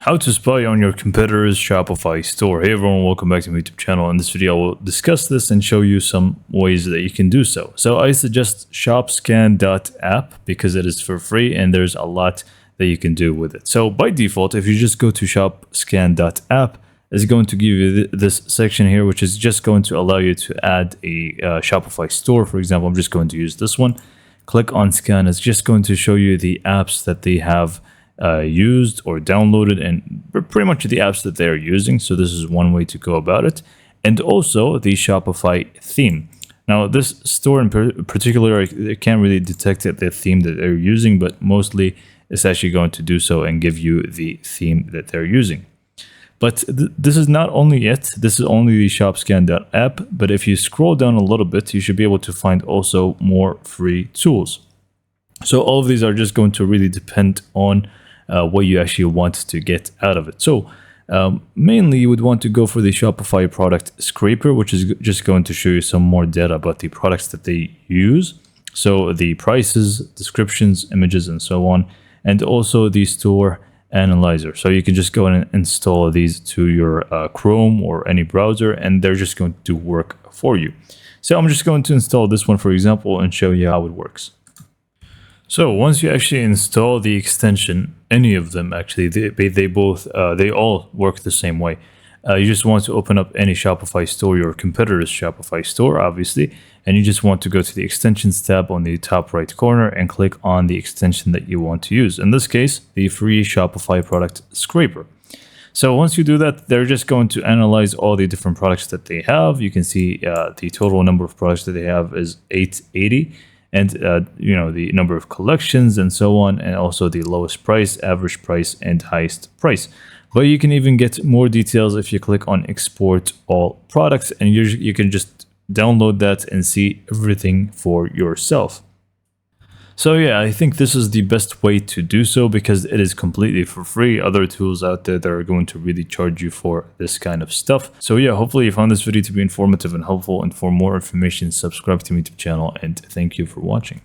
How to spy on your competitor's Shopify store. Hey everyone, welcome back to my YouTube channel. In this video, I will discuss this and show you some ways that you can do so. So I suggest shopscan.app because it is for free and there's a lot that you can do with it. So by default, if you just go to shopscan.app, it's going to give you this section here, which is just going to allow you to add a Shopify store. For example, I'm just going to use this one. Click on scan. It's just going to show you the apps that they have used or downloaded and pretty much the apps that they're using. So this is one way to go about it. And also the Shopify theme. Now this store in particular, I can't really detect the theme that they're using, but mostly it's actually going to do so and give you the theme that they're using. But this is not only it, this is only the shopscan.app, but if you scroll down a little bit, you should be able to find also more free tools. So all of these are just going to really depend on what you actually want to get out of it. So mainly you would want to go for the Shopify product scraper, which is just going to show you some more data about the products that they use. So the prices, descriptions, images, and so on, and also the store analyzer. So you can just go and install these to your Chrome or any browser, and they're just going to work for you. So I'm just going to install this one, for example, and show you how it works. So once you actually install the extension, any of them actually, they all work the same way. You just want to open up any Shopify store, your competitor's Shopify store, obviously, and you just want to go to the extensions tab on the top right corner and click on the extension that you want to use. In this case, the free Shopify product scraper. So once you do that, they're just going to analyze all the different products that they have. You can see the total number of products that they have is 880. And the number of collections and so on, and also the lowest price, average price, and highest price. But you can even get more details if you click on export all products, and you can just download that and see everything for yourself. So yeah, I think this is the best way to do so because it is completely for free. Other tools out there that are going to really charge you for this kind of stuff. So yeah, hopefully you found this video to be informative and helpful. And for more information, subscribe to my YouTube channel, and thank you for watching.